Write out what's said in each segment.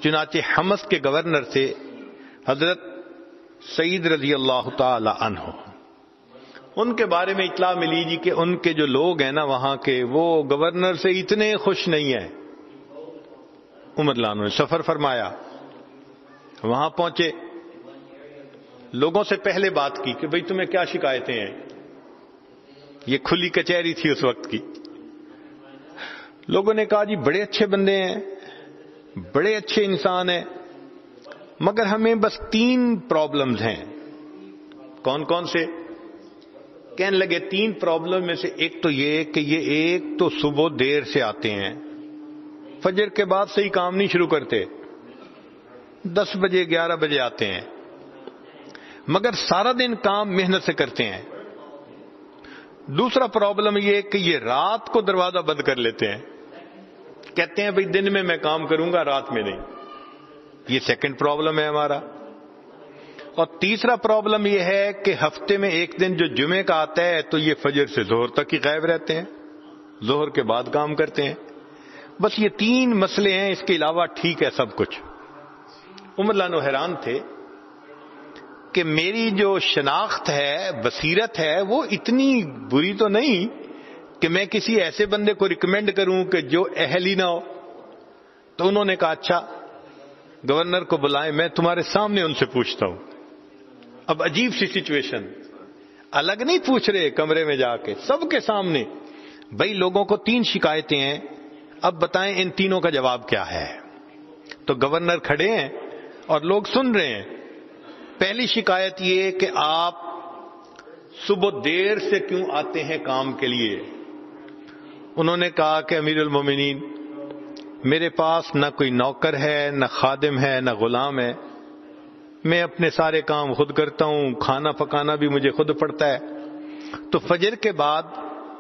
چنانچہ حمص کے گورنر سے حضرت سعید رضی اللہ تعالی عنہ، ان کے بارے میں اطلاع ملی جی کہ ان کے جو لوگ ہیں نا وہاں کے، وہ گورنر سے اتنے خوش نہیں ہیں۔ عمر رضی اللہ عنہ نے سفر فرمایا، وہاں پہنچے، لوگوں سے پہلے بات کی کہ بھئی تمہیں کیا شکایتیں ہیں۔ یہ کھلی کچہری تھی اس وقت کی۔ لوگوں نے کہا جی بڑے اچھے بندے ہیں، بڑے اچھے انسان ہیں، مگر ہمیں بس 3 پرابلمز ہیں۔ کون کون سے؟ کہنے لگے 3 پرابلم میں سے ایک تو یہ کہ یہ ایک تو صبح دیر سے آتے ہیں، فجر کے بعد صحیح کام نہیں شروع کرتے، 10 بجے 11 بجے آتے ہیں، مگر سارا دن کام محنت سے کرتے ہیں۔ دوسرا پرابلم یہ کہ یہ رات کو دروازہ بند کر لیتے ہیں، کہتے ہیں بھئی دن میں کام کروں گا، رات میں نہیں۔ یہ سیکنڈ پرابلم ہے ہمارا۔ اور تیسرا پرابلم یہ ہے کہ ہفتے میں ایک دن جو جمعے کا آتا ہے تو یہ فجر سے ظہر تک ہی غائب رہتے ہیں، ظہر کے بعد کام کرتے ہیں۔ بس یہ 3 مسئلے ہیں، اس کے علاوہ ٹھیک ہے سب کچھ۔ عمر رضی اللہ عنہ حیران تھے کہ میری جو شناخت ہے، بصیرت ہے، وہ اتنی بری تو نہیں کہ میں کسی ایسے بندے کو ریکمینڈ کروں کہ جو اہل ہی نہ ہو۔ تو انہوں نے کہا اچھا گورنر کو بلائیں، میں تمہارے سامنے ان سے پوچھتا ہوں۔ اب عجیب سی سچویشن، الگ نہیں پوچھ رہے کمرے میں جا کے، سب کے سامنے، بھئی لوگوں کو 3 شکایتیں ہیں، اب بتائیں ان تینوں کا جواب کیا ہے۔ تو گورنر کھڑے ہیں اور لوگ سن رہے ہیں۔ پہلی شکایت یہ کہ آپ صبح دیر سے کیوں آتے ہیں کام کے لیے؟ انہوں نے کہا کہ امیر المومنین میرے پاس نہ کوئی نوکر ہے، نہ خادم ہے، نہ غلام ہے، میں اپنے سارے کام خود کرتا ہوں، کھانا پکانا بھی مجھے خود پڑتا ہے، تو فجر کے بعد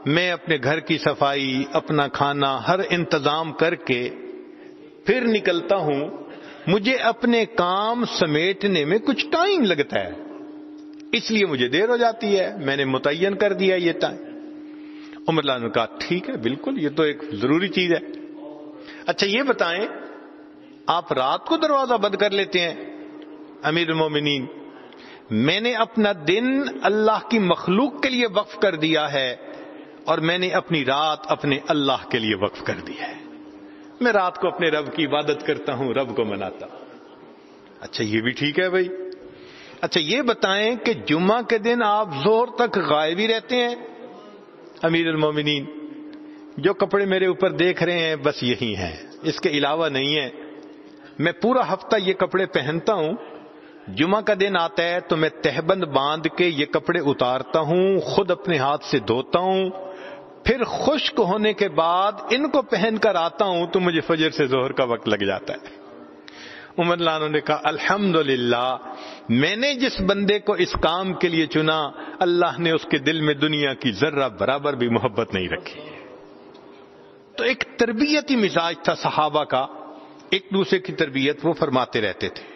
میں اپنے گھر کی صفائی، اپنا کھانا، ہر انتظام کر کے پھر نکلتا ہوں، مجھے اپنے کام سمیٹنے میں کچھ ٹائم لگتا ہے، اس لیے مجھے دیر ہو جاتی ہے، میں نے متعین کر دیا یہ ٹائم۔ عمر رضی اللہ عنہ نے کہا ٹھیک ہے، بالکل یہ تو ایک ضروری چیز ہے۔ اچھا یہ بتائیں آپ رات کو دروازہ بند کر لیتے ہیں؟ امیر المومنین میں نے اپنا دن اللہ کی مخلوق کے لیے وقف کر دیا ہے اور میں نے اپنی رات اپنے اللہ کے لیے وقف کر دی ہے، میں رات کو اپنے رب کی عبادت کرتا ہوں، رب کو مناتا ہوں۔ اچھا یہ بھی ٹھیک ہے بھائی۔ اچھا یہ بتائیں کہ جمعہ کے دن آپ ظہر تک غائب ہی رہتے ہیں؟ امیر المومنین جو کپڑے میرے اوپر دیکھ رہے ہیں بس یہی ہیں، اس کے علاوہ نہیں ہے، میں پورا ہفتہ یہ کپڑے پہنتا ہوں، جمعہ کا دن آتا ہے تو میں تہبند باندھ کے یہ کپڑے اتارتا ہوں، خود اپنے ہاتھ سے دھوتا ہوں، پھر خشک ہونے کے بعد ان کو پہن کر آتا ہوں تو مجھے فجر سے ظہر کا وقت لگ جاتا ہے۔ عمر رضی اللہ عنہ نے کہا الحمدللہ میں نے جس بندے کو اس کام کے لیے چنا، اللہ نے اس کے دل میں دنیا کی ذرہ برابر بھی محبت نہیں رکھی۔ تو ایک تربیتی مزاج تھا صحابہ کا، ایک دوسرے کی تربیت وہ فرماتے رہتے تھے۔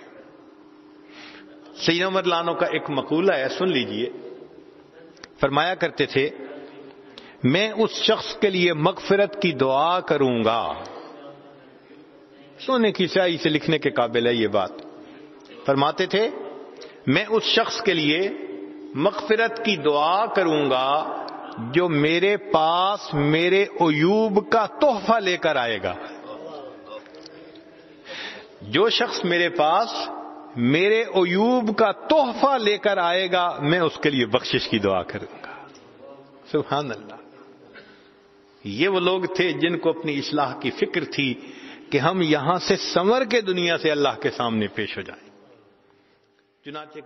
سیدنا عمر رضی اللہ عنہ کا ایک مقولہ ہے، سن لیجئے، فرمایا کرتے تھے میں اس شخص کے لیے مغفرت کی دعا کروں گا، سونے کی سیاہی سے لکھنے کے قابل ہے یہ بات۔ فرماتے تھے میں اس شخص کے لیے مغفرت کی دعا کروں گا جو میرے پاس میرے عیوب کا تحفہ لے کر آئے گا۔ جو شخص میرے پاس میرے عیوب کا تحفہ لے کر آئے گا میں اس کے لیے بخشش کی دعا کروں گا۔ سبحان اللہ۔ یہ وہ لوگ تھے جن کو اپنی اصلاح کی فکر تھی کہ ہم یہاں سے سنور کے دنیا سے اللہ کے سامنے پیش ہو جائیں۔ چنانچہ